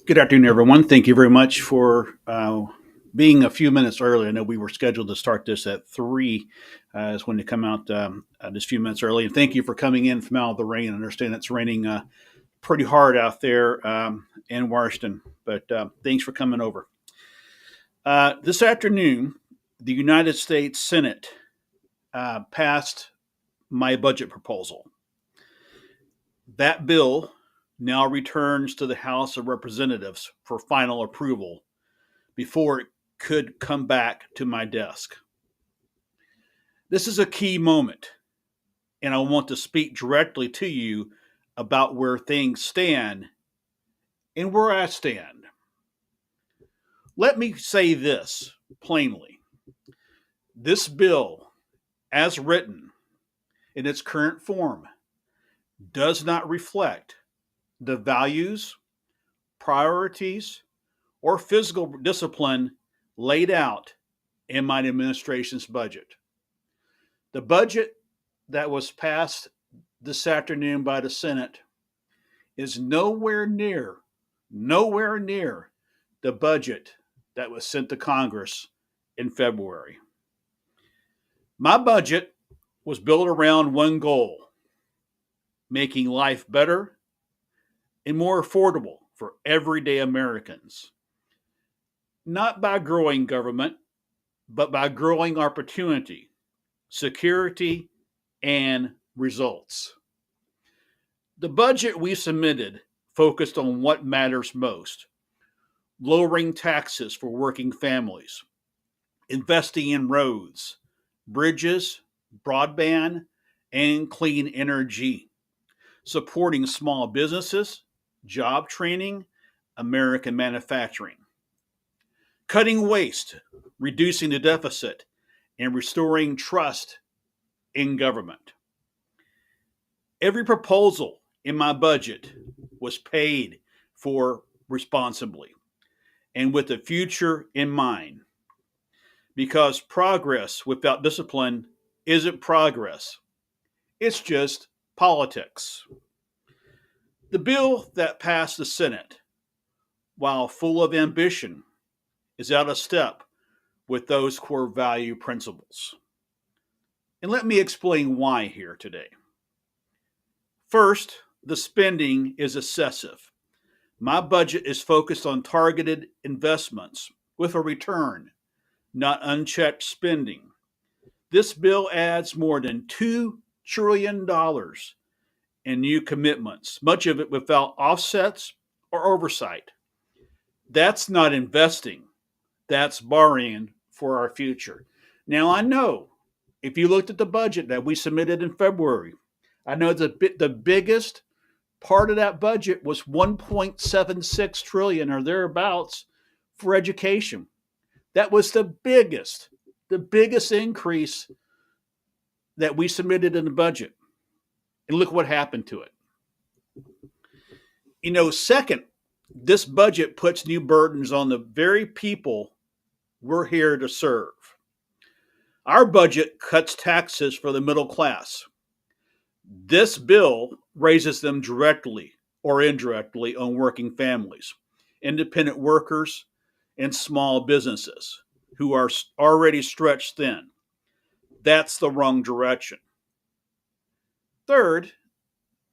Good afternoon, everyone. Thank you very much for being a few minutes early. I know we were scheduled to start this at 3, is when to come out just a few minutes early. And thank you for coming in from out of the rain. I understand it's raining pretty hard out there in Washington, but thanks for coming over. This afternoon, the United States Senate passed my budget proposal. That bill now returns to the House of Representatives for final approval before it could come back to my desk. This is a key moment, and I want to speak directly to you about where things stand and where I stand. Let me say this plainly. This bill, as written in its current form, does not reflect the values, priorities, or physical discipline laid out in my administration's budget. The budget that was passed this afternoon by the Senate is nowhere near the budget that was sent to Congress in February. My budget was built around one goal: making life better and more affordable for everyday Americans. Not by growing government, but by growing opportunity, security, and results. The budget we submitted focused on what matters most: lowering taxes for working families, investing in roads, bridges, broadband, and clean energy, supporting small businesses, job training, American manufacturing, cutting waste, reducing the deficit, and restoring trust in government. Every proposal in my budget was paid for responsibly and with the future in mind, because progress without discipline isn't progress, it's just politics. The bill that passed the Senate, while full of ambition, is out of step with those core value principles. And let me explain why here today. First, the spending is excessive. My budget is focused on targeted investments with a return, not unchecked spending. This bill adds more than $2 trillion in new commitments, much of it without offsets or oversight. That's not investing, that's borrowing for our future. Now, I know if you looked at the budget that we submitted in February, I know the biggest part of that budget was 1.76 trillion or thereabouts for education. That was the biggest increase that we submitted in the budget. And look what happened to it. Second, this budget puts new burdens on the very people we're here to serve. Our budget cuts taxes for the middle class. This bill raises them directly or indirectly on working families, independent workers, and small businesses who are already stretched thin. That's the wrong direction. Third,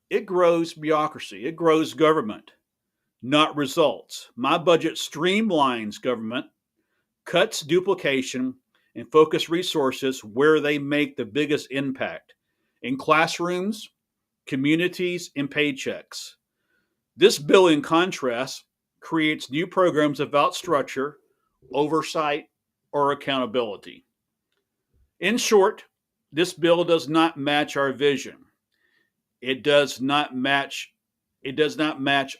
it grows bureaucracy, it grows government, not results. My budget streamlines government, cuts duplication, and focus resources where they make the biggest impact: in classrooms, communities, and paychecks. This bill, in contrast, creates new programs without structure, oversight, or accountability. In short, this bill does not match our vision. It does not match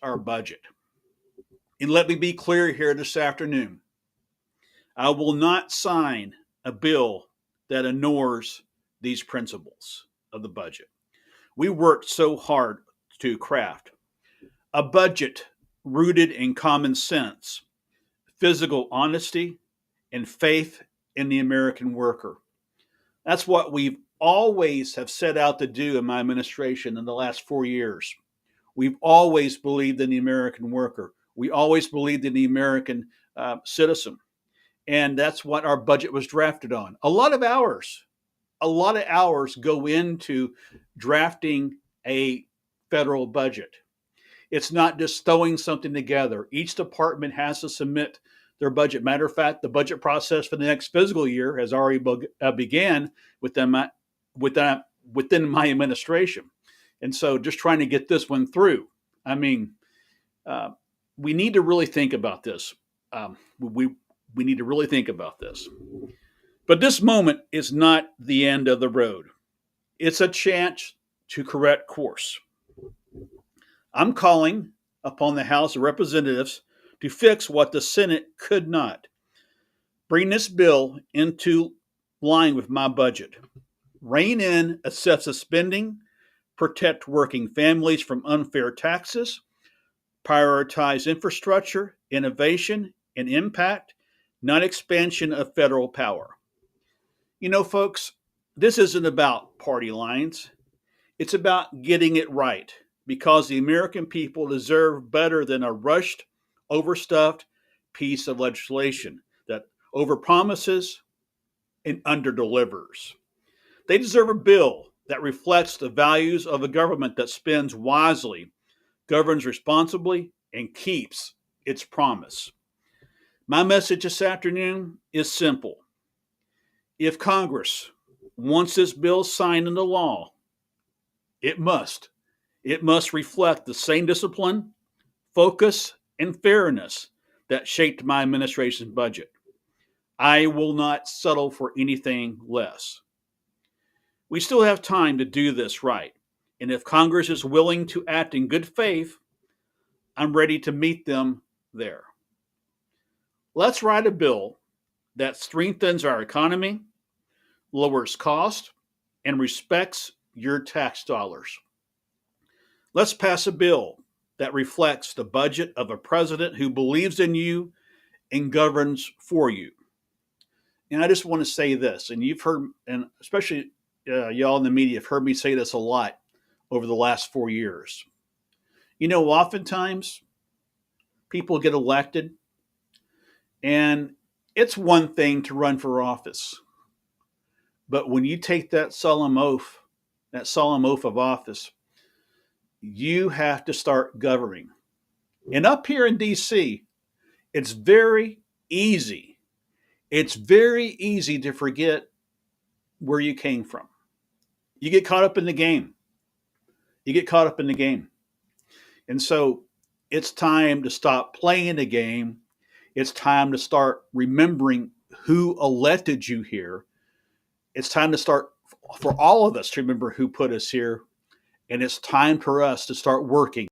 our budget. And let me be clear here this afternoon. I will not sign a bill that ignores these principles of the budget. We worked so hard to craft a budget rooted in common sense, physical honesty, and faith in the American worker. That's what we've always have set out to do in my administration in the last 4 years. We've always believed in the American worker. We always believed in the American citizen. And that's what our budget was drafted on. A lot of hours go into drafting a federal budget. It's not just throwing something together. Each department has to submit their budget. Matter of fact, the budget process for the next fiscal year has already began within my administration. And so just trying to get this one through. I mean, we need to really think about this. We need to really think about this. But this moment is not the end of the road. It's a chance to correct course. I'm calling upon the House of Representatives to fix what the Senate could not. Bring this bill into line with my budget. Rein in excessive spending, protect working families from unfair taxes, prioritize infrastructure, innovation, and impact, not expansion of federal power. You know, folks, this isn't about party lines. It's about getting it right, because the American people deserve better than a rushed, overstuffed piece of legislation that overpromises and underdelivers. They deserve a bill that reflects the values of a government that spends wisely, governs responsibly, and keeps its promise. My message this afternoon is simple. If Congress wants this bill signed into law, it must reflect the same discipline, focus, and fairness that shaped my administration's budget. I will not settle for anything less. We still have time to do this right, and if Congress is willing to act in good faith, I'm ready to meet them there. Let's write a bill that strengthens our economy, lowers cost, and respects your tax dollars. Let's pass a bill that reflects the budget of a president who believes in you and governs for you. And I just want to say this, and you've heard, and especially y'all in the media have heard me say this a lot over the last 4 years. You know, oftentimes people get elected, and it's one thing to run for office. But when you take that solemn oath of office, you have to start governing. And up here in DC, it's very easy. It's very easy to forget where you came from. You get caught up in the game. And so it's time to stop playing the game. It's time to start remembering who elected you here. It's time to start, for all of us to remember who put us here. And it's time for us to start working